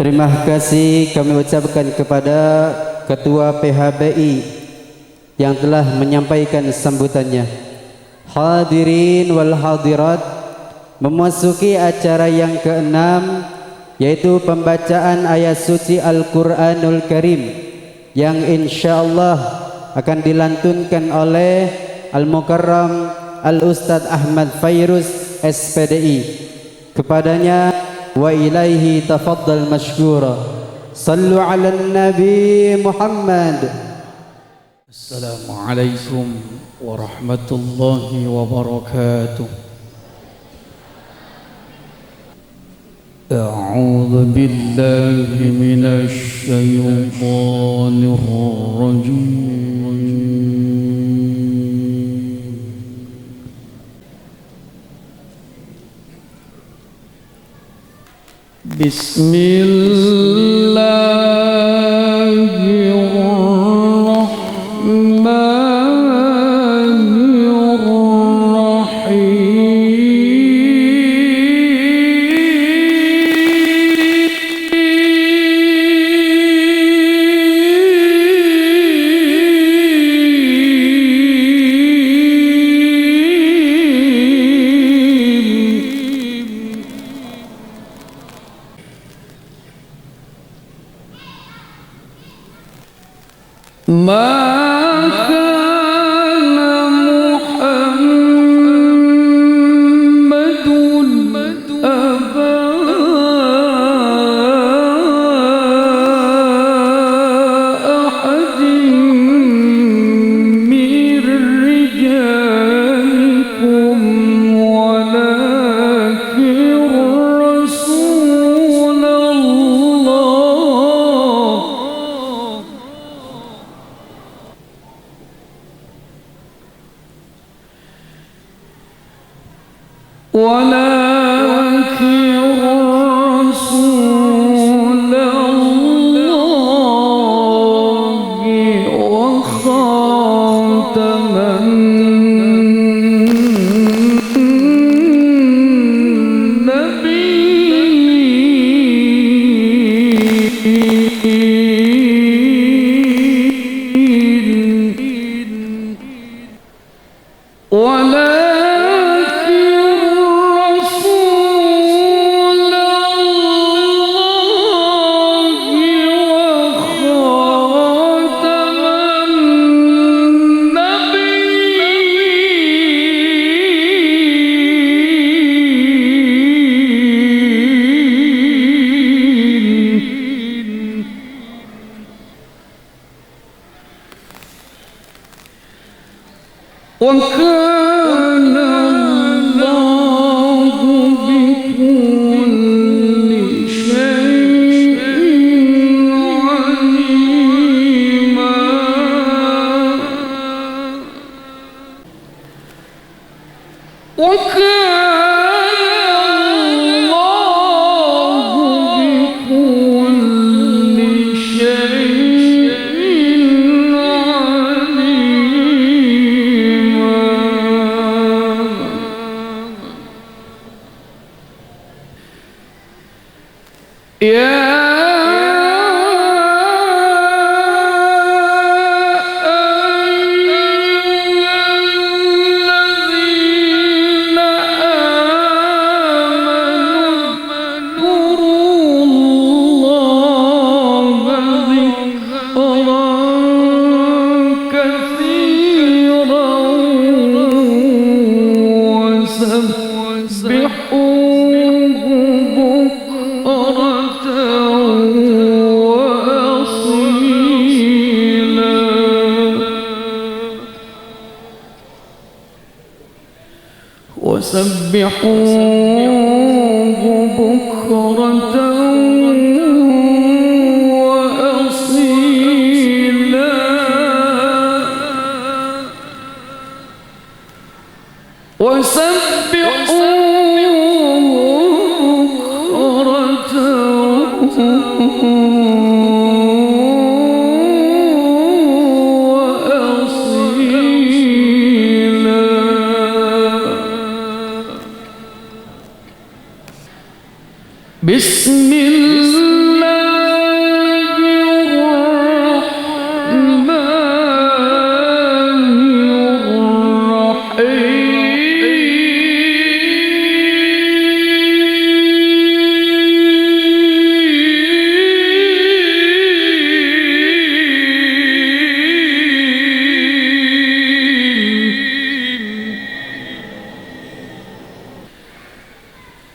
Terima kasih kami ucapkan kepada Ketua PHBI yang telah menyampaikan sambutannya. Hadirin wal hadirat, memasuki acara yang keenam, yaitu pembacaan ayat suci Al-Quranul Karim yang insyaallah akan dilantunkan oleh Al-Mukarram Al-Ustadz Ahmad Fairuz SPDI. Kepadanya wa ilaihi tafaddal mashkura. Sallu ala Nabi Muhammad. Assalamualaikum warahmatullahi wabarakatuh. A'udzu billahi minasy syaithanir rajim. Bismillah.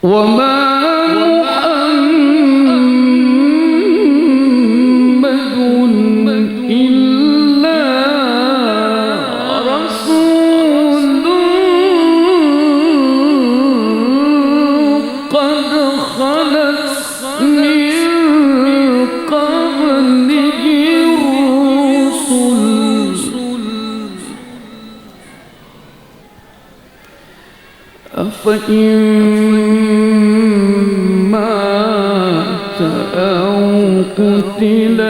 وما محمد إلا رسول قد خلت من قبله الرسل أفإن مات أو قتل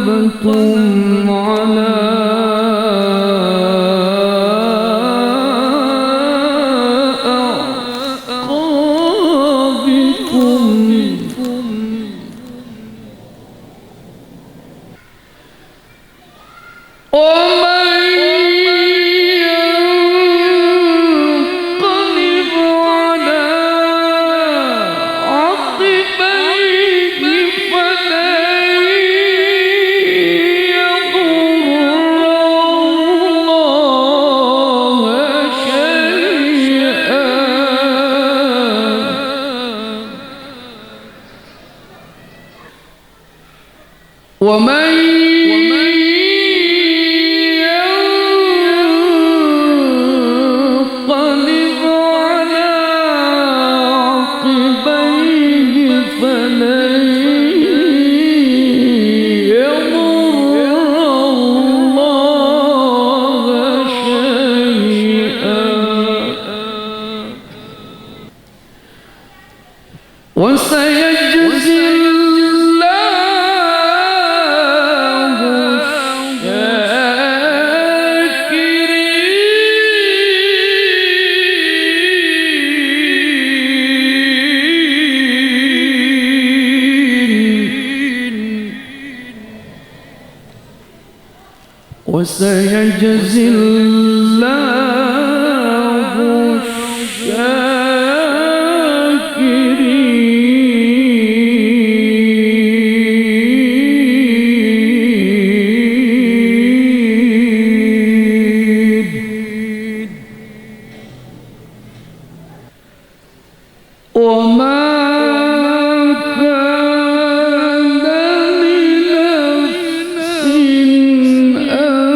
انقلبتم على أعقابكم ومن ينقلب على عقبيه فلن يضر الله شيئا ومن ينقلب على عقبيه فلن يضر الله شيئا وسيجزي وسيجزي الله الشاكرين وما كان لنفس أن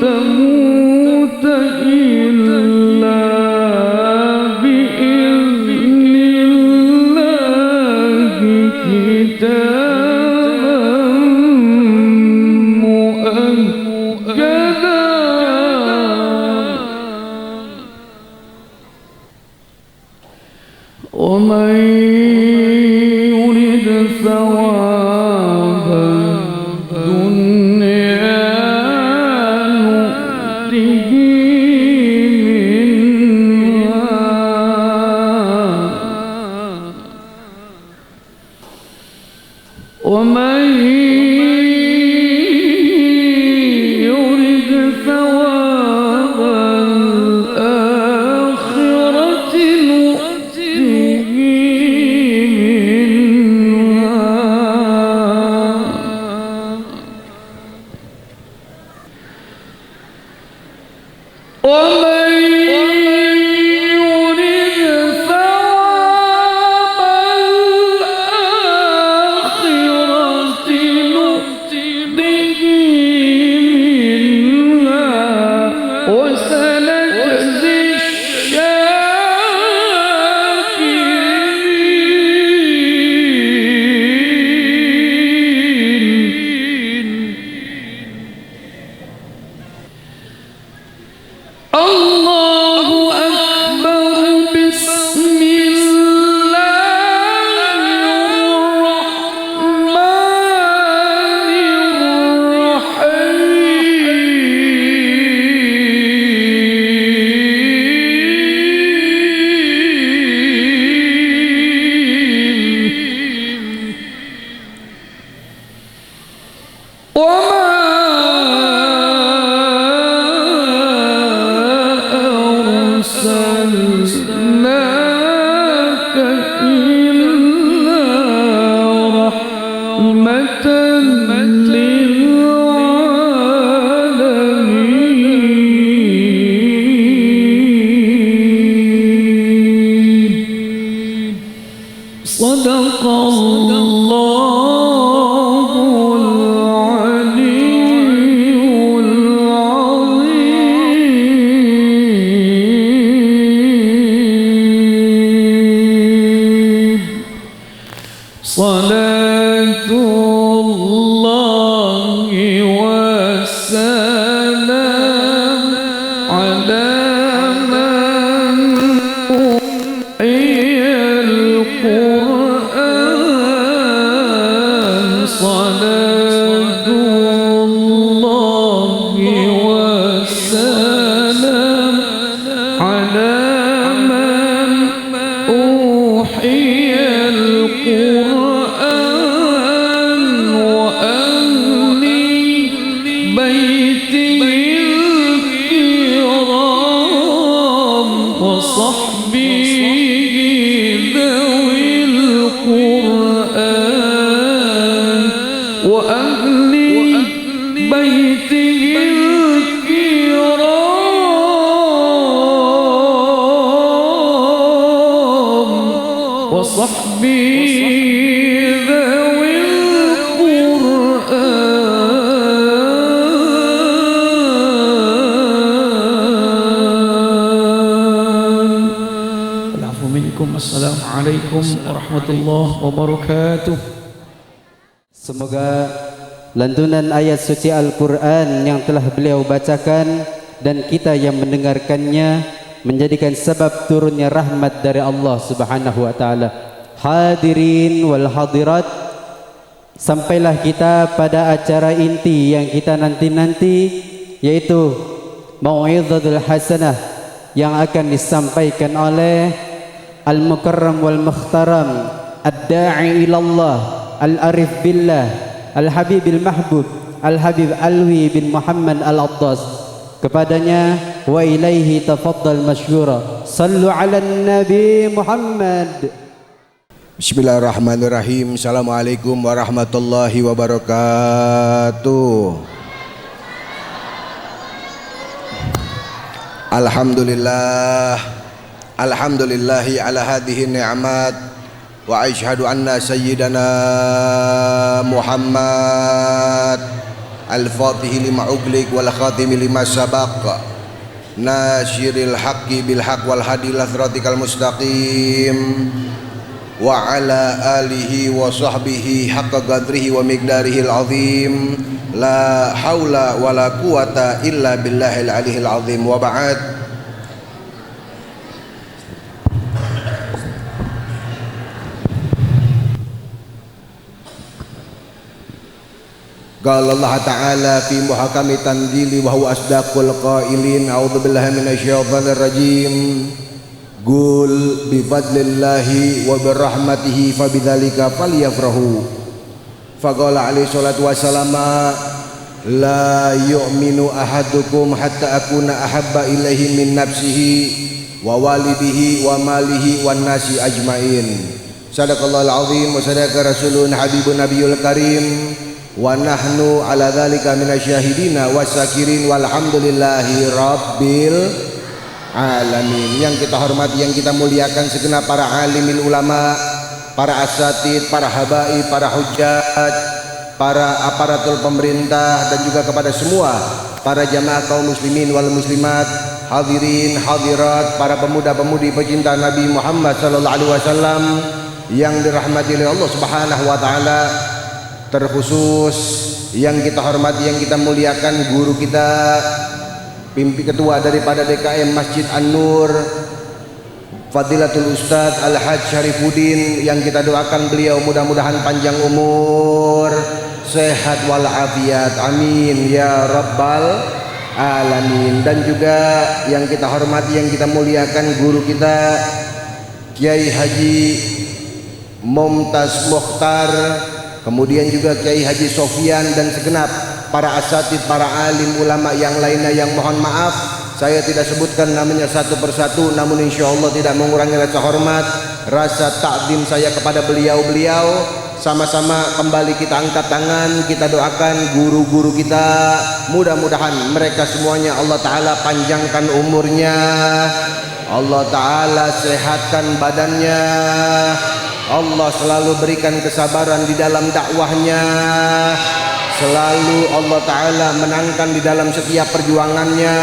تموت إلا بإذن الله كتابا مؤكدا ومن يرد ثواب الدنيا نؤته منها ومن يرد ثواب الآخرة نؤته ومن يرد ثواب الآخرة نؤته منها وسنجزي الشاكرين الله والسلام على من أوحي القرآن صلاة الله والسلام على من أوحي القرآن وأهل بيته الكرام وصحبه ذوي القرآن وأهل بيته الكرام وصحبه ذوي القرآن. العفو منكم. السلام عليكم ورحمة الله وبركاته. Semoga lantunan ayat suci Al-Quran yang telah beliau bacakan dan kita yang mendengarkannya menjadikan sebab turunnya rahmat dari Allah Subhanahu wa taala. Hadirin wal hadirat, sampailah kita pada acara inti yang kita nanti-nanti, yaitu Mau'izatul Hasanah yang akan disampaikan oleh Al-Mukarram wal Mukhtaram Ad-Da'i ilallah Al-Arif Billah Al-Habibil Mahbub Al-Habib Alwi bin Muhammad Al-Attas. Kepadanya wa ilaihi tafaddal masyura. Sallu ala Nabi Muhammad. Bismillahirrahmanirrahim. Assalamualaikum warahmatullahi wabarakatuh. Alhamdulillah, alhamdulillahi ala hadhihi ni'mat, wa ashhadu anna sayyidana Muhammad al-Fatih lima ughliq wal khatimi lima sabaq, nasyiril haqqi bil haqq wal hadi ila siratikal mustaqim, wa ala alihi wa sahbihi haqqa qadrihi wa miqdarihi al-azim. La haula wa la quwata illa billahil aliyil azim. Wa ba'd. Qala Allah Ta'ala fi muhakami tanzili wa huwa asdaqul qailin. A'udzu billahi minasyaitonir rajim. Qul bi fadlillahi wa bi rahmatihi fabidzalika falyafrahu. Faqala alaihi salatu wassalam, la yu'minu ahadukum hatta akuna ahabba ilaihi min nafsihi wa walidihi wa malihi wan nasi ajmain. Sadaqallahul azim wa sadaqa rasulun habibun nabiyul karim. Wa nahnu ala dzalika minasyahidina wasyakirin walhamdulillahi rabbil alamin. Yang kita hormati, yang kita muliakan segenap para alimin ulama, para asatid, para habaib, para hujjat, para aparatur pemerintah, dan juga kepada semua para jamaah kaum muslimin wal muslimat, hadirin hadirat, para pemuda-pemudi pecinta Nabi Muhammad sallallahu alaihi wasallam yang dirahmati oleh Allah Subhanahu wa taala. Terkhusus yang kita hormati, yang kita muliakan guru kita, pimpinan ketua daripada DKM Masjid An-Nur, Fadilatul Ustadz Al-Hajj Syarifuddin, yang kita doakan beliau mudah-mudahan panjang umur, sehat walafiat, amin ya rabbal alamin. Dan juga yang kita hormati, yang kita muliakan guru kita Kiai Haji Mumtaz Mukhtar, kemudian juga Kiai Haji Sofyan, dan segenap para asatid, para alim ulama yang lainnya yang mohon maaf saya tidak sebutkan namanya satu persatu, namun insya Allah tidak mengurangi rasa hormat, rasa takdim saya kepada beliau-beliau. Sama-sama kembali kita angkat tangan, kita doakan guru-guru kita, mudah-mudahan mereka semuanya Allah Ta'ala panjangkan umurnya, Allah Ta'ala sehatkan badannya, Allah selalu berikan kesabaran di dalam dakwahnya, selalu Allah Ta'ala menangkan di dalam setiap perjuangannya,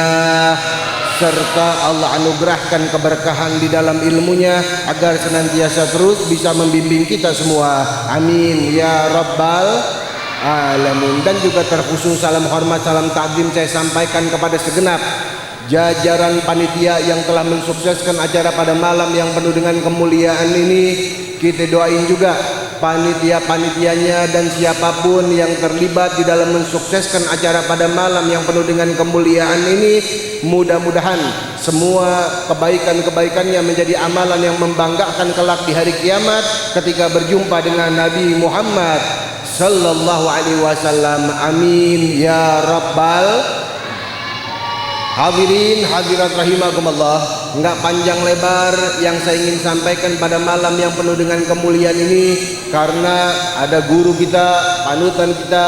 serta Allah anugerahkan keberkahan di dalam ilmunya agar senantiasa terus bisa membimbing kita semua, amin ya rabbal alamin. Dan juga terkhusus salam hormat, salam takdim saya sampaikan kepada segenap jajaran panitia yang telah mensukseskan acara pada malam yang penuh dengan kemuliaan ini. Kita doain juga panitia-panitianya dan siapapun yang terlibat di dalam mensukseskan acara pada malam yang penuh dengan kemuliaan ini. Mudah-mudahan semua kebaikan-kebaikannya menjadi amalan yang membanggakan kelak di hari kiamat ketika berjumpa dengan Nabi Muhammad sallallahu alaihi wasallam. Amin ya rabbal hadirin hadirat rahimakumullah. Enggak panjang lebar yang saya ingin sampaikan pada malam yang penuh dengan kemuliaan ini, karena ada guru kita, panutan kita,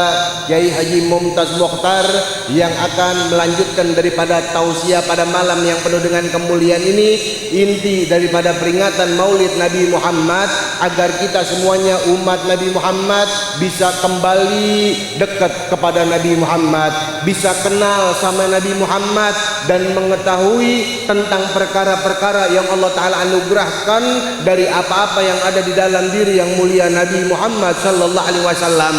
Kiai Haji Mumtaz Mokhtar, yang akan melanjutkan daripada tausiah pada malam yang penuh dengan kemuliaan ini. Inti daripada peringatan Maulid Nabi Muhammad agar kita semuanya umat Nabi Muhammad bisa kembali dekat kepada Nabi Muhammad, bisa kenal sama Nabi Muhammad dan mengetahui tentang perkara-perkara yang Allah Ta'ala anugerahkan dari apa-apa yang ada di dalam diri yang mulia Nabi Muhammad sallallahu alaihi wasallam.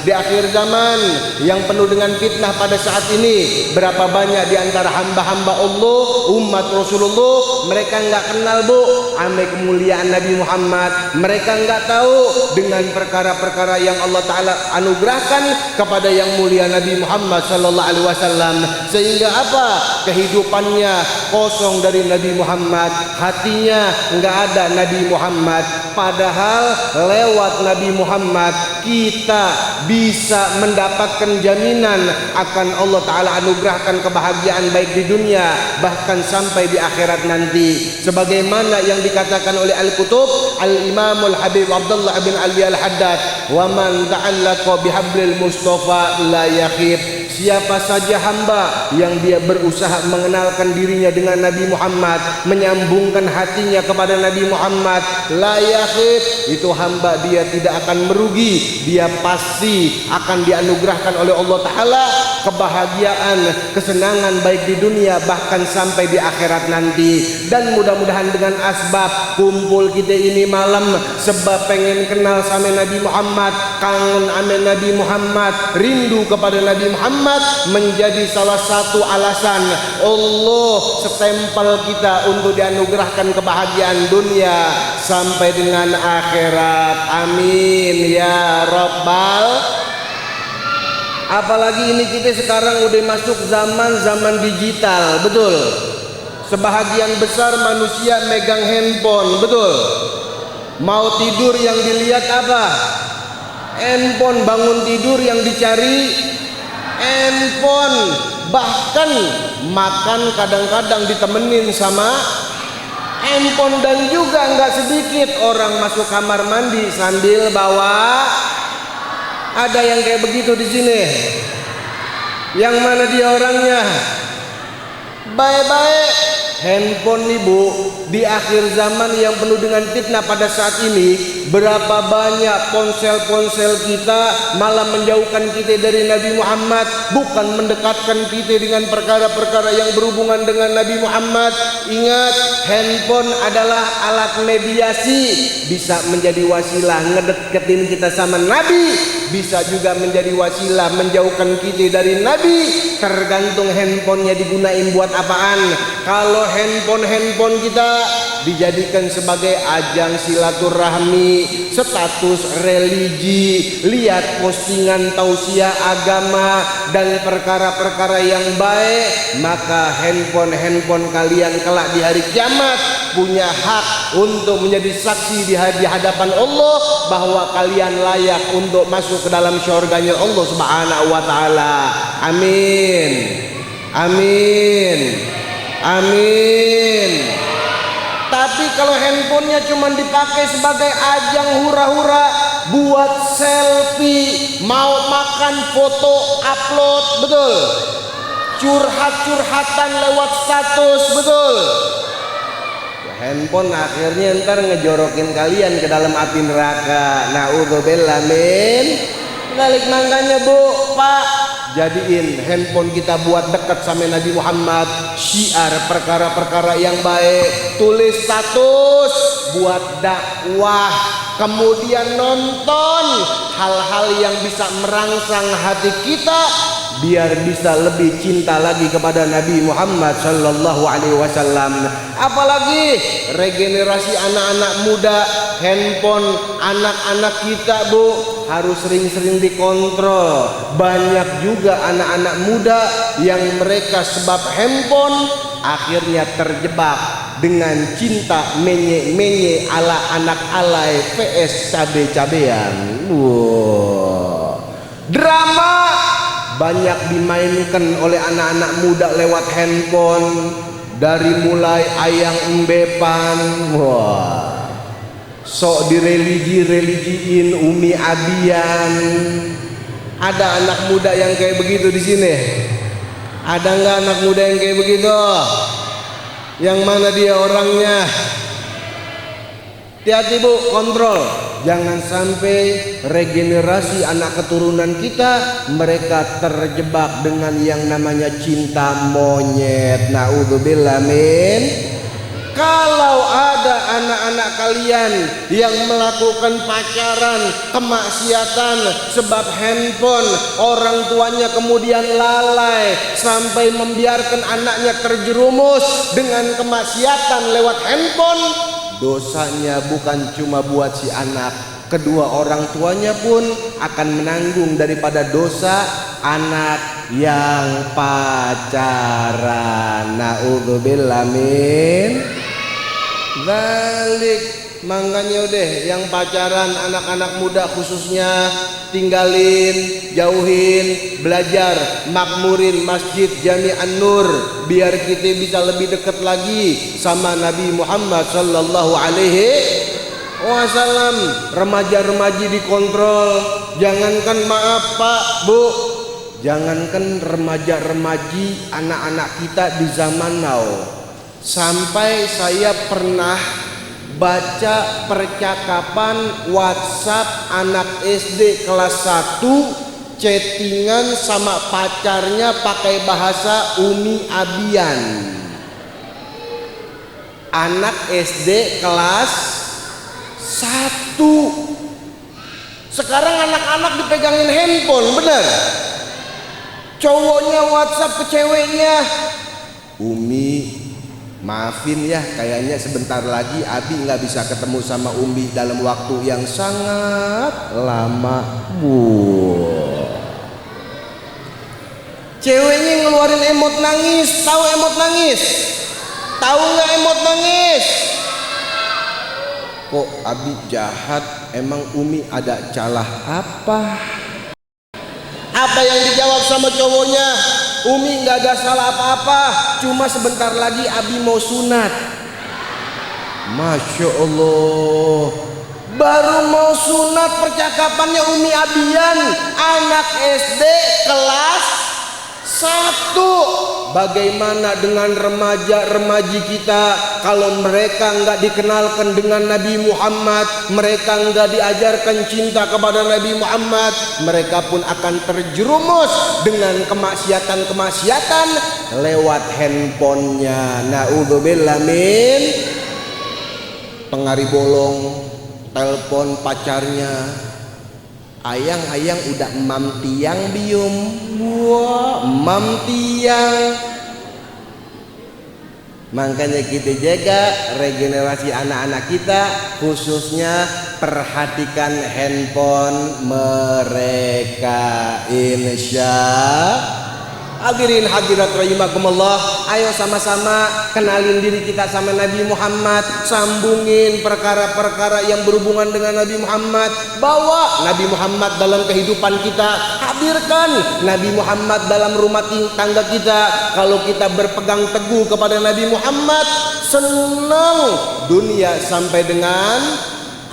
Di akhir zaman yang penuh dengan fitnah pada saat ini, berapa banyak di antara hamba-hamba Allah, umat Rasulullah, mereka enggak kenal bu ame kemuliaan Nabi Muhammad. Mereka enggak tahu dengan perkara-perkara yang Allah Ta'ala anugerahkan kepada yang mulia Nabi Muhammad sallallahu alaihi wasallam, sehingga apa? Kehidupannya kosong dari Nabi Muhammad, hatinya enggak ada Nabi Muhammad. Padahal lewat Nabi Muhammad kita bisa mendapatkan jaminan akan Allah Ta'ala anugerahkan kebahagiaan baik di dunia bahkan sampai di akhirat nanti, sebagaimana yang dikatakan oleh Al-Kutub Al-Imamul Habib Abdullah bin Ali Al-Haddad, wa man ta'allaqa bihablil Mustafa la yakhib. Siapa saja hamba yang dia berusaha mengenalkan dirinya dengan Nabi Muhammad, menyambungkan hatinya kepada Nabi Muhammad, la yakhib, itu hamba dia tidak akan merugi, dia pasti akan dianugerahkan oleh Allah Ta'ala kebahagiaan, kesenangan baik di dunia bahkan sampai di akhirat nanti. Dan mudah-mudahan dengan asbab kumpul kita ini malam sebab pengen kenal sama Nabi Muhammad, kangen sama Nabi Muhammad, rindu kepada Nabi Muhammad, menjadi salah satu alasan Allah setempel kita untuk dianugerahkan kebahagiaan dunia sampai dengan akhirat. Amin ya rabbal. Apalagi ini kita sekarang udah masuk zaman digital, betul? Sebahagian besar manusia megang handphone, betul? Mau tidur yang dilihat apa? Handphone. Bangun tidur yang dicari handphone. Bahkan makan kadang-kadang ditemenin sama handphone. Dan juga nggak sedikit orang masuk kamar mandi sambil bawa. Ada yang kayak begitu di sini. Yang mana dia orangnya? Baik-baik handphone nih bu. Di akhir zaman yang penuh dengan fitnah pada saat ini, berapa banyak ponsel-ponsel kita malah menjauhkan kita dari Nabi Muhammad, bukan mendekatkan kita dengan perkara-perkara yang berhubungan dengan Nabi Muhammad. Ingat, handphone adalah alat mediasi, bisa menjadi wasilah ngedeketin kita sama Nabi, bisa juga menjadi wasilah menjauhkan kita dari Nabi. Tergantung handphonenya digunain buat apaan. Kalau handphone kita dijadikan sebagai ajang silaturahmi, status religi, lihat postingan tausiah agama dan perkara-perkara yang baik, maka handphone kalian kelak di hari kiamat punya hak untuk menjadi saksi di hadapan Allah bahwa kalian layak untuk masuk ke dalam syurganya Allah Subhanahu wa taala. Amin. Amin. Amin. Tapi kalau handphonenya cuma dipakai sebagai ajang hura-hura, buat selfie, mau makan foto upload, betul? Curhat-curhatan lewat status, betul? Handphone akhirnya ntar ngejorokin kalian ke dalam api neraka. Na'udzubillah min. Balik makanya bu, pak, jadiin handphone kita buat dekat sama Nabi Muhammad, syiar perkara-perkara yang baik, tulis status buat dakwah. kemudian nonton hal-hal yang bisa merangsang hati kita biar bisa lebih cinta lagi kepada Nabi Muhammad sallallahu alaihi wasallam. Apalagi regenerasi anak-anak muda, handphone anak-anak kita Bu harus sering-sering dikontrol. Banyak juga anak-anak muda yang mereka sebab handphone akhirnya terjebak dengan cinta menye-menye ala anak alay PS cabe-cabean. Wow. Drama banyak dimainkan oleh anak-anak muda lewat handphone, dari mulai ayang embepan, wah, sok direligiin Umi Abian. Ada anak muda yang kayak begitu di sini? Ada nggak anak muda yang kayak begitu? Yang mana dia orangnya? Hati-hati Bu, kontrol. Jangan sampai regenerasi anak keturunan kita mereka terjebak dengan yang namanya cinta monyet. Naudzubillah min. Kalau ada anak-anak kalian yang melakukan pacaran, kemaksiatan sebab handphone, orang tuanya kemudian lalai sampai membiarkan anaknya terjerumus dengan kemaksiatan lewat handphone, dosanya bukan cuma buat si anak, kedua orang tuanya pun akan menanggung daripada dosa anak yang pacaran. Naudzubillah min dzalik. Makanya deh yang pacaran anak-anak muda khususnya tinggalin, jauhin, belajar, makmurin Masjid Jami'an Nur biar kita bisa lebih dekat lagi sama Nabi Muhammad sallallahu alaihi wasallam. Remaja-remaji dikontrol. Jangankan maaf Pak, Bu, jangankan remaja-remaji, anak-anak kita di zaman now, sampai saya pernah baca percakapan WhatsApp anak SD kelas 1 chattingan sama pacarnya pakai bahasa Umi Abian. Anak SD kelas 1. Sekarang anak-anak dipegangin handphone, bener? Cowoknya WhatsApp ke ceweknya, Umi, maafin ya, kayaknya sebentar lagi Abi nggak bisa ketemu sama Umi dalam waktu yang sangat lama. Ceweknya ngeluarin emot nangis. Tahu emot nangis? Tahu nggak emot nangis? Kok Abi jahat? Emang Umi ada celah apa? Apa yang dijawab sama cowoknya? Umi nggak ada salah apa-apa, cuma sebentar lagi Abi mau sunat. Masya Allah, baru mau sunat percakapannya Umi Abian, anak SD kelas 1. Bagaimana dengan remaja-remaji kita kalau mereka nggak dikenalkan dengan Nabi Muhammad, mereka nggak diajarkan cinta kepada Nabi Muhammad, mereka pun akan terjerumus dengan kemaksiatan-kemaksiatan lewat handphonenya. Naudzubillah min. Tengari bolong, telepon pacarnya, ayang udah mam tiang bium. Wah, mam tiang. Makanya kita jaga regenerasi anak-anak kita, khususnya perhatikan handphone mereka. Insya hadirin hadirat rahimakumullah, ayo sama-sama kenalin diri kita sama Nabi Muhammad, sambungin perkara-perkara yang berhubungan dengan Nabi Muhammad, bawa Nabi Muhammad dalam kehidupan kita, hadirkan Nabi Muhammad dalam rumah tangga kita. Kalau kita berpegang teguh kepada Nabi Muhammad, senang dunia sampai dengan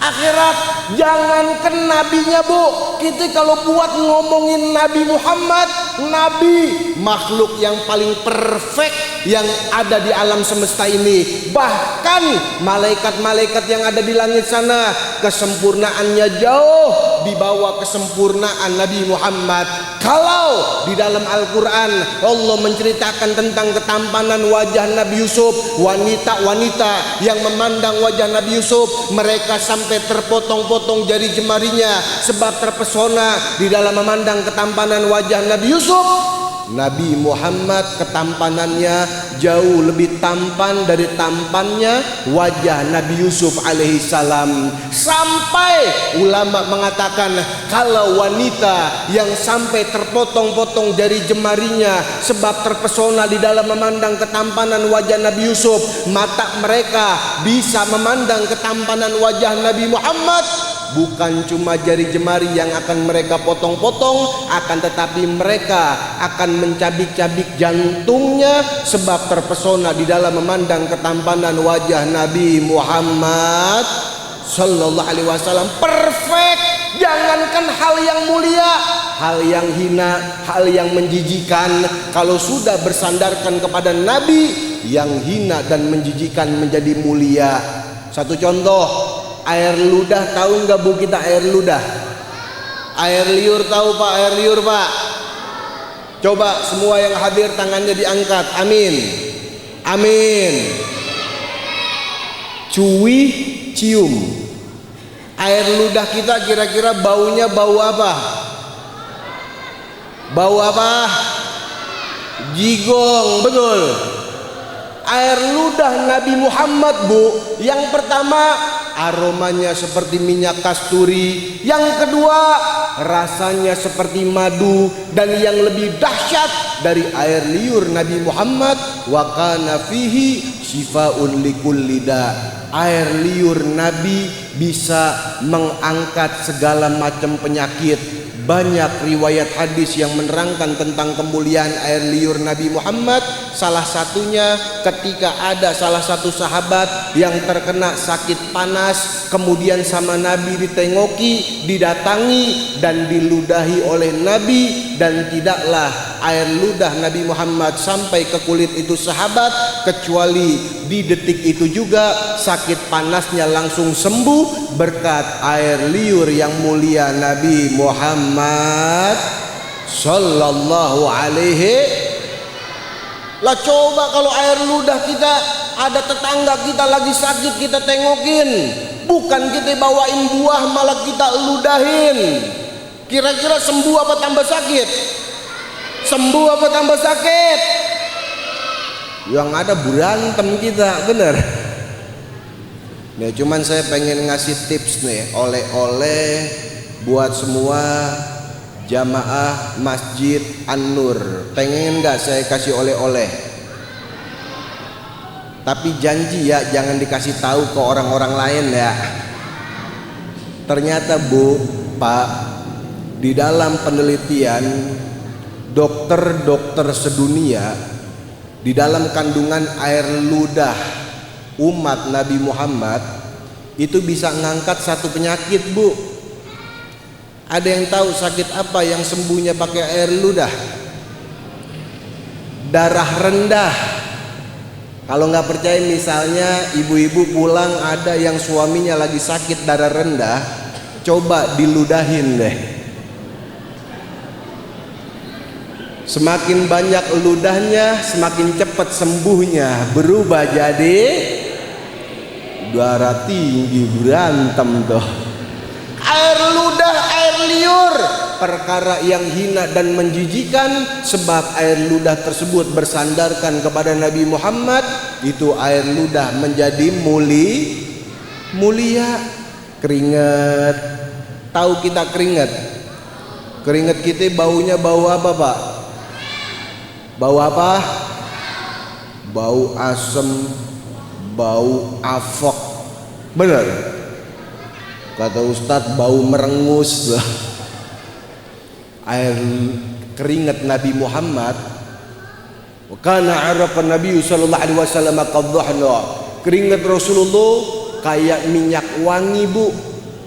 akhirat. Jangankan nabinya Bu, kita kalau buat ngomongin Nabi Muhammad, Nabi makhluk yang paling perfect yang ada di alam semesta ini. Bahkan malaikat-malaikat yang ada di langit sana, kesempurnaannya jauh di bawah kesempurnaan Nabi Muhammad. Kalau di dalam Al-Quran Allah menceritakan tentang ketampanan wajah Nabi Yusuf. Wanita-wanita yang memandang wajah Nabi Yusuf, mereka sampai terpotong-potong jari jemarinya sebab terpesona di dalam memandang ketampanan wajah Nabi Yusuf. Nabi Muhammad ketampanannya jauh lebih tampan dari tampannya wajah Nabi Yusuf alaihissalam. Sampai ulama mengatakan kalau wanita yang sampai terpotong-potong jari jemarinya sebab terpesona di dalam memandang ketampanan wajah Nabi Yusuf, mata mereka bisa memandang ketampanan wajah Nabi Muhammad. Bukan cuma jari jemari yang akan mereka potong-potong, akan tetapi mereka akan mencabik-cabik jantungnya sebab terpesona di dalam memandang ketampanan wajah Nabi Muhammad sallallahu alaihi wasallam. Perfect. Jangankan hal yang mulia, hal yang hina, hal yang menjijikan, kalau sudah bersandarkan kepada Nabi, yang hina dan menjijikan menjadi mulia. Satu contoh, air ludah. Tahu nggak bu kita air ludah? Air liur tahu pak? Air liur pak? Coba semua yang hadir tangannya diangkat. Amin. Amin. Cuwi cium. Air ludah kita kira-kira baunya bau apa? Bau apa? Jigong, betul. Air ludah Nabi Muhammad bu, yang pertama aromanya seperti minyak kasturi, yang kedua rasanya seperti madu, dan yang lebih dahsyat dari air liur Nabi Muhammad, wa kana fihi shifaun likulli da. Air liur Nabi bisa mengangkat segala macam penyakit. Banyak riwayat hadis yang menerangkan tentang kemuliaan air liur Nabi Muhammad. Salah satunya ketika ada salah satu sahabat yang terkena sakit panas, kemudian sama Nabi ditengoki, didatangi dan diludahi oleh Nabi, dan tidaklah air ludah Nabi Muhammad sampai ke kulit itu sahabat, kecuali di detik itu juga sakit panasnya langsung sembuh berkat air liur yang mulia Nabi Muhammad sallallahu alaihi. Lah coba kalau air ludah kita, ada tetangga kita lagi sakit kita tengokin, bukan kita bawain buah malah kita ludahin, kira-kira sembuh apa tambah sakit? Sembuh apa tambah sakit? Yang ada berantem kita, bener. Nih cuman saya pengen ngasih tips nih, oleh-oleh buat semua jamaah Masjid An-Nur. Pengen nggak saya kasih oleh-oleh? Tapi janji ya jangan dikasih tahu ke orang-orang lain ya. Ternyata bu, pak, di dalam penelitian dokter-dokter sedunia, di dalam kandungan air ludah umat Nabi Muhammad itu bisa ngangkat satu penyakit bu. Ada yang tahu sakit apa yang sembuhnya pakai air ludah? Darah rendah. Kalau nggak percaya, misalnya ibu-ibu pulang ada yang suaminya lagi sakit darah rendah, coba diludahin deh. Semakin banyak ludahnya, semakin cepat sembuhnya. Berubah jadi darah tinggi, berantem tuh. Air ludah, air liur, perkara yang hina dan menjijikan, sebab air ludah tersebut bersandarkan kepada Nabi Muhammad. Itu air ludah menjadi mulia. Keringat, tahu kita keringat? Keringat kita baunya bau apa pak? Bau apa? Bau asem, bau afok, benar? Kata Ustadz bau merengus. Air keringat Nabi Muhammad, karena arakan Nabi sallallahu alaihi wasallam qadhahna. Keringat Rasulullah kayak minyak wangi bu,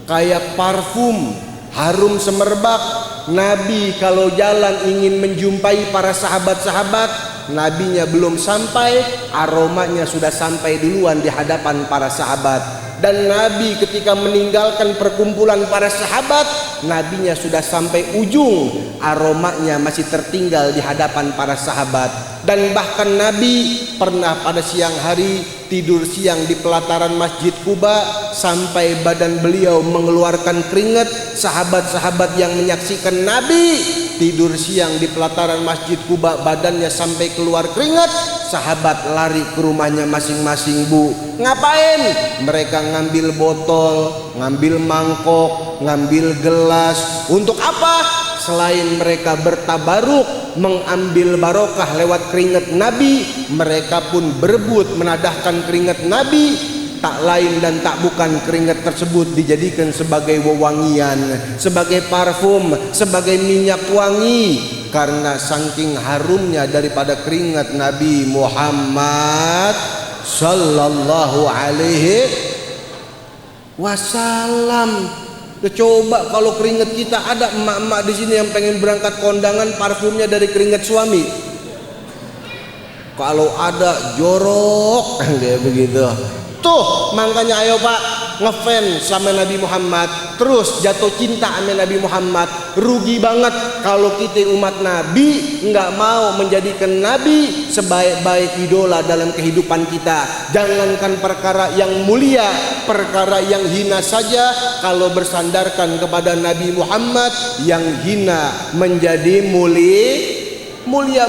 kayak parfum, harum semerbak. Nabi kalau jalan ingin menjumpai para sahabat-sahabat, nabinya belum sampai, aromanya sudah sampai duluan di hadapan para sahabat. Dan Nabi ketika meninggalkan perkumpulan para sahabat, Nabinya sudah sampai ujung, aromanya masih tertinggal di hadapan para sahabat. Dan bahkan Nabi pernah pada siang hari tidur siang di pelataran Masjid Quba sampai badan beliau mengeluarkan keringat. Sahabat-sahabat yang menyaksikan Nabi tidur siang di pelataran Masjid Quba badannya sampai keluar keringat, sahabat lari ke rumahnya masing-masing. Bu, ngapain? Mereka ngambil botol, ngambil mangkok, ngambil gelas. Untuk apa? Selain mereka bertabaruk, mengambil barokah lewat keringat Nabi, mereka pun berebut menadahkan keringat Nabi. Tak lain dan tak bukan keringat tersebut dijadikan sebagai wewangian, sebagai parfum, sebagai minyak wangi. Karena saking harumnya daripada keringat Nabi Muhammad sallallahu alaihi wasallam. Coba kalau keringat kita, ada emak-emak di sini yang pengen berangkat kondangan parfumnya dari keringat suami. Kalau ada jorok kayak begitu. Tuh makanya ayo Pak, ngefans sama Nabi Muhammad, terus jatuh cinta sama Nabi Muhammad. Rugi banget kalau kita umat Nabi nggak mau menjadikan Nabi sebaik-baik idola dalam kehidupan kita. Jangankan perkara yang mulia, perkara yang hina saja kalau bersandarkan kepada Nabi Muhammad, yang hina menjadi mulia.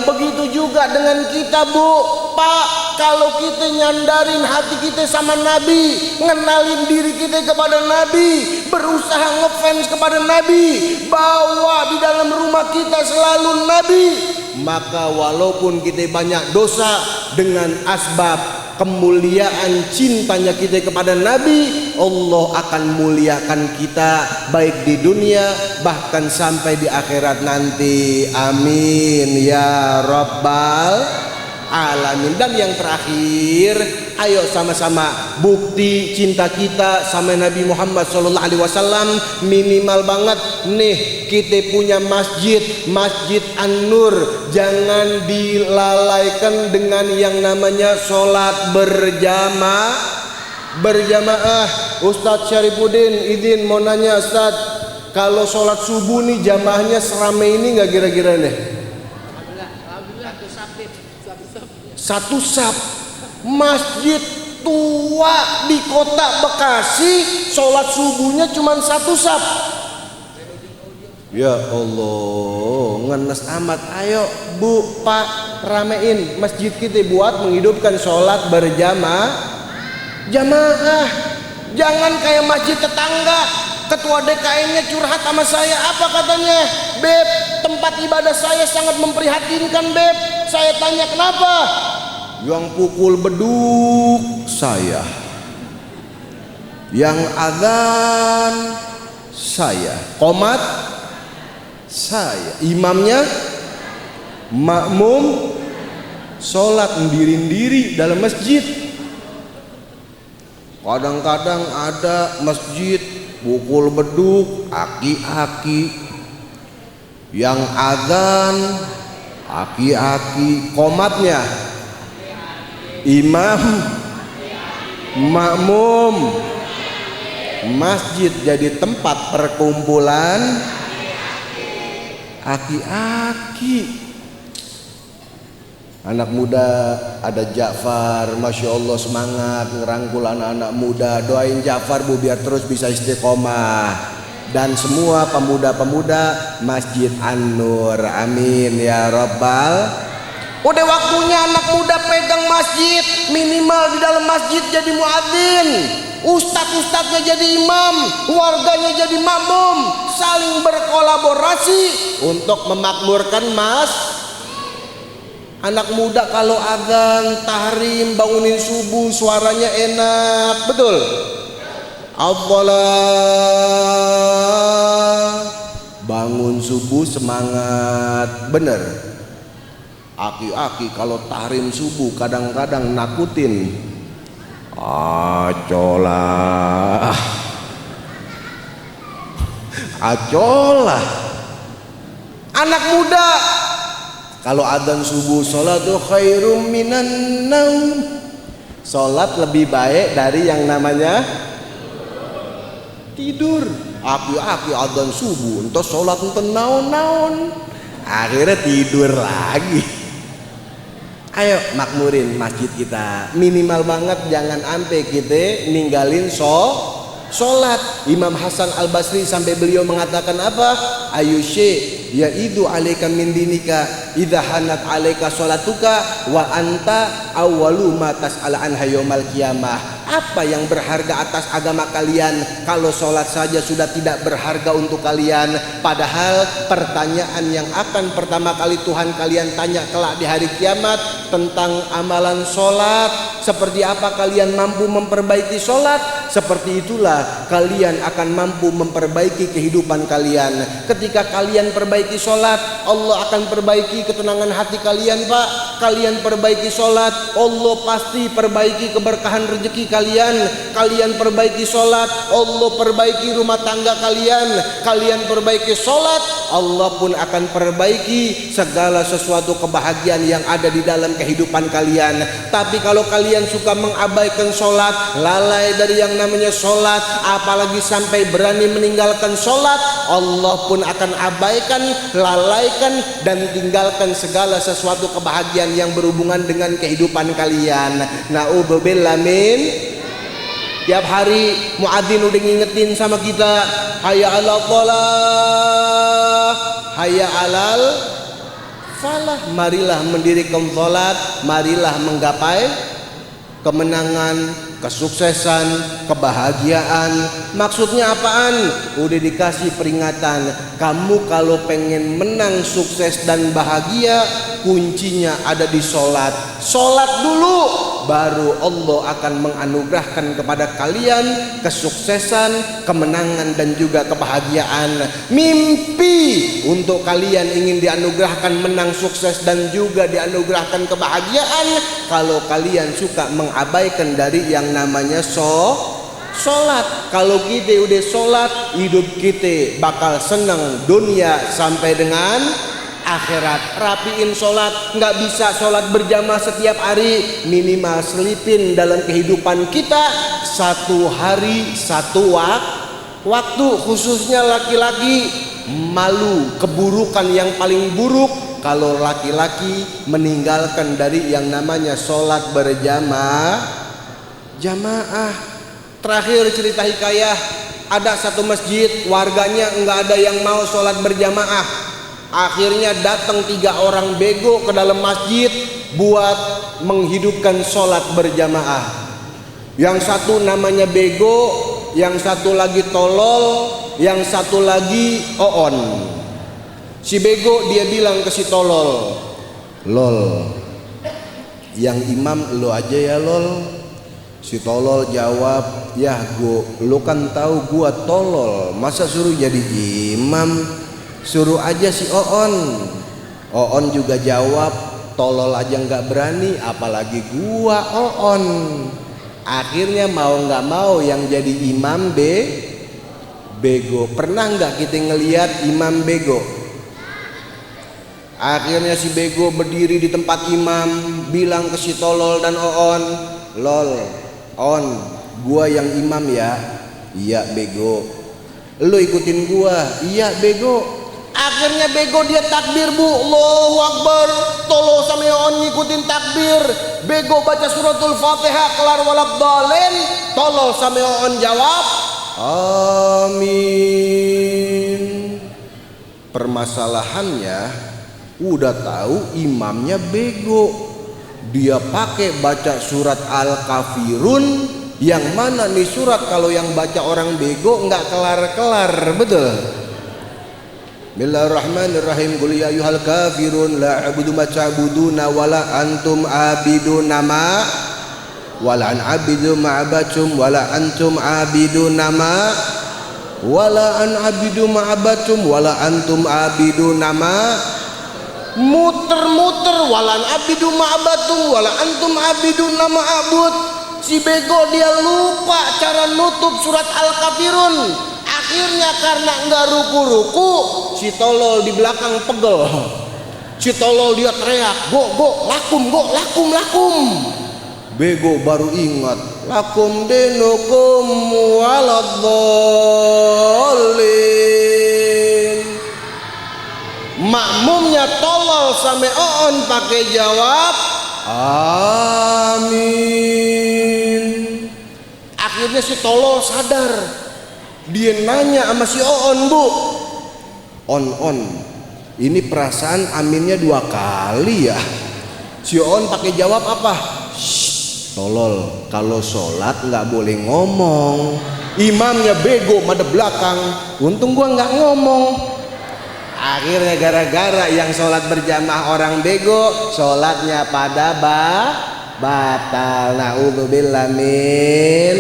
Begitu juga dengan kita, Bu, Pak. Kalau kita nyandarin hati kita sama Nabi, ngenalin diri kita kepada Nabi, berusaha ngefans kepada Nabi, bawa di dalam rumah kita selalu Nabi, maka walaupun kita banyak dosa, dengan asbab kemuliaan cintanya kita kepada Nabi, Allah akan muliakan kita baik di dunia bahkan sampai di akhirat nanti. Amin ya rabbal alamin. Dan yang terakhir, ayo sama-sama bukti cinta kita sama Nabi Muhammad SAW. Minimal banget nih, kita punya Masjid An-Nur. Jangan dilalaikan dengan yang namanya sholat berjamaah. Ustadz Syarifuddin izin mau nanya Ustadz, kalau sholat subuh nih jamaahnya seramai ini nggak kira-kira nih? Satu saf. Masjid tua di kota Bekasi, sholat subuhnya cuma satu saf. Ya Allah, ngenes amat. Ayo Bu, Pak, ramein masjid kita buat menghidupkan sholat berjamaah. Jangan kayak masjid tetangga. Ketua DKM-nya curhat sama saya. Apa katanya? Beb, tempat ibadah saya sangat memprihatinkan, Beb. Saya tanya kenapa? Yang pukul beduk saya, yang azan saya, qomat saya, imamnya makmum sholat ndiri-ndiri dalam masjid. Kadang-kadang ada masjid pukul beduk aki-aki, yang azan aki-aki, qomatnya imam makmum. Masjid jadi tempat perkumpulan aki-aki. Anak muda ada Ja'far, Masya Allah semangat ngerangkul anak-anak muda. Doain Ja'far Bu biar terus bisa istiqomah, dan semua pemuda-pemuda Masjid An-Nur. Amin ya rabbal. Udah waktunya anak muda pegang masjid, minimal di dalam masjid jadi muadzin, ustadz-ustadznya jadi imam, warganya jadi makmum, saling berkolaborasi untuk memakmurkan anak muda. Kalau azan, tahrim, bangunin subuh, suaranya enak, betul? Allah, bangun subuh semangat, bener. Aki-aki kalau tahrim subuh kadang-kadang nakutin. Acolah. Anak muda kalau adzan subuh, sholatu khairum minan naum, sholat lebih baik dari yang namanya tidur. Api adzan subuh, entos sholat enten naon-naon. Akhirnya tidur lagi. Ayo makmurin masjid kita. Minimal banget jangan ampe kita ninggalin sholat. Imam Hasan Al Basri sampai beliau mengatakan apa? Ayu syekh ya idu alaika min dinika idza hanat alaika sholatuka wa anta awwalu ma tas'al an yaumil qiyamah. Apa yang berharga atas agama kalian kalau sholat saja sudah tidak berharga untuk kalian? Padahal pertanyaan yang akan pertama kali Tuhan kalian tanya kelak di hari kiamat tentang amalan sholat. Seperti apa kalian mampu memperbaiki sholat? Seperti itulah kalian akan mampu memperbaiki kehidupan kalian. Ketika kalian perbaiki sholat, Allah akan perbaiki ketenangan hati kalian, Pak. Kalian perbaiki sholat, Allah pasti perbaiki keberkahan rezeki kalian. Kalian perbaiki sholat, Allah perbaiki rumah tangga kalian. Kalian perbaiki sholat, Allah pun akan perbaiki segala sesuatu kebahagiaan yang ada di dalam kehidupan kalian. Tapi kalau kalian suka mengabaikan sholat, lalai dari yang namanya sholat, apalagi sampai berani meninggalkan sholat, Allah pun akan abaikan, lalaikan, dan tinggalkan segala sesuatu kebahagiaan yang berhubungan dengan kehidupan kalian. Na'udzubillah min. Tiap hari muadzin udah ngingetin sama kita, hayya 'alal shalah, hayya 'alal falah. Marilah mendirikan salat, marilah menggapai kemenangan, kesuksesan, kebahagiaan. Maksudnya apaan? Udah dikasih peringatan. Kamu kalau pengen menang, sukses dan bahagia, kuncinya ada di sholat. Sholat dulu, baru Allah akan menganugerahkan kepada kalian kesuksesan, kemenangan, dan juga kebahagiaan. Mimpi untuk kalian ingin dianugerahkan menang, sukses, dan juga dianugerahkan kebahagiaan kalau kalian suka mengabaikan dari yang namanya sholat. Kalau kita udah sholat, hidup kita bakal senang dunia sampai dengan akhirat. Rapiin sholat, nggak bisa sholat berjamaah setiap hari, minimal selipin dalam kehidupan kita satu hari satu waktu. Khususnya laki-laki, malu keburukan yang paling buruk kalau laki-laki meninggalkan dari yang namanya sholat berjamaah. Terakhir cerita hikayah, ada satu masjid warganya nggak ada yang mau sholat berjamaah. Akhirnya datang 3 orang bego ke dalam masjid buat menghidupkan sholat berjamaah. Yang satu namanya bego, yang satu lagi tolol, yang satu lagi oon. Si bego dia bilang ke si tolol, lol, yang imam lo aja ya lol. Si tolol jawab, ya lu kan tahu gua tolol, masa suruh jadi imam? Suruh aja si oon. Oon juga jawab, tolol aja nggak berani, apalagi gua oon. Akhirnya mau nggak mau yang jadi imam bego. Pernah nggak kita ngelihat imam bego? Akhirnya si bego berdiri di tempat imam, bilang ke si tolol dan oon, lol, on, gua yang imam ya. Iya bego. Lu ikutin gua. Iya bego. Akhirnya bego dia takbir, bu, Allahu Akbar. Tolol sama on ngikutin takbir. Bego baca suratul Fatihah kelar walad-dhalin. Tolol sama on jawab amin. Permasalahannya udah tahu imamnya bego, dia pakai baca surat Al-Kafirun, yang mana nih surat kalau yang baca orang bego nggak kelar-kelar, betul? Bismillahirrahmanirrahim. Qul ya ayyuhal kafirun la a'budu ma ta'buduna wala antum abiduna ma wala an abidu ma abatum wala antum abiduna ma wala an abidu ma abatum wala antum abiduna ma. Muter-muter, walan abidu ma'abatum wala antum abidun nama abud. Si bego dia lupa cara nutup surat Al-Kafirun. Akhirnya karena enggak ruku-ruku, si tolol di belakang pegel. Si tolol dia teriak, go lakum. Bego baru ingat. Lakum dinukum waladdallin. Makmumnya tolol sampai oon pakai jawab amin. Akhirnya si tolol sadar. Dia nanya sama si oon, bu, on, ini perasaan aminnya 2 kali ya. Si oon pakai jawab apa? Shh, tolol, kalau sholat nggak boleh ngomong. Imamnya bego madep belakang. Untung gua nggak ngomong. Akhirnya gara-gara yang sholat berjamaah orang bego, sholatnya pada batal. Na'udzubillah min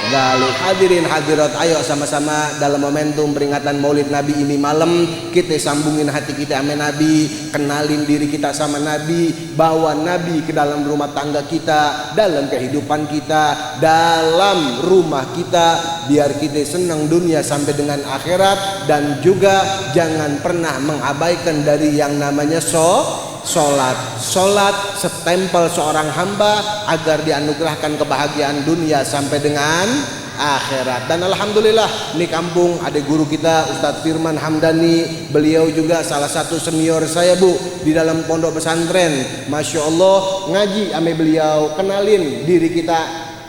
dzalik. Hadirin hadirat, ayo sama-sama dalam momentum peringatan Maulid Nabi ini malam kita sambungin hati kita sama Nabi, kenalin diri kita sama Nabi, bawa Nabi ke dalam rumah tangga kita, dalam kehidupan kita, dalam rumah kita, biar kita senang dunia sampai dengan akhirat. Dan juga jangan pernah mengabaikan dari yang namanya sholat setempel seorang hamba agar dianugerahkan kebahagiaan dunia sampai dengan akhirat. Dan alhamdulillah ini kampung ada guru kita Ustadz Firman Hamdani. Beliau juga salah satu senior saya, bu, di dalam pondok pesantren. Masya Allah, ngaji ame beliau, kenalin diri kita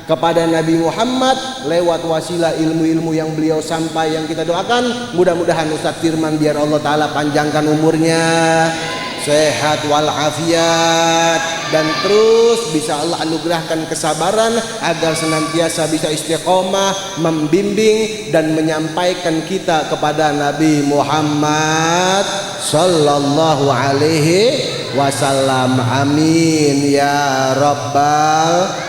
kepada Nabi Muhammad lewat wasilah ilmu-ilmu yang beliau sampai, yang kita doakan mudah-mudahan Ustadz Firman biar Allah Ta'ala panjangkan umurnya, sehat walafiat, dan terus bisa Allah anugerahkan kesabaran agar senantiasa bisa istiqomah membimbing dan menyampaikan kita kepada Nabi Muhammad sallallahu alaihi wasallam. Amin ya rabbal.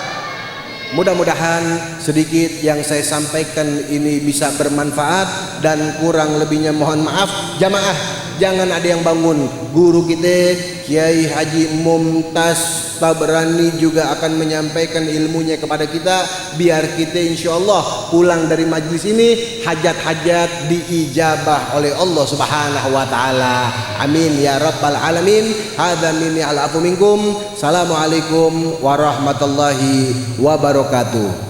Mudah-mudahan sedikit yang saya sampaikan ini bisa bermanfaat, dan kurang lebihnya mohon maaf. Jamaah, jangan ada yang bangun. Guru kita Kiai Haji Mumtaz Tabrani juga akan menyampaikan ilmunya kepada kita, biar kita insyaallah pulang dari majlis ini hajat-hajat diijabah oleh Allah Subhanahu wa taala. Amin ya rabbal alamin. Hadza minni al afu minkum. Assalamualaikum warahmatullahi wabarakatuh.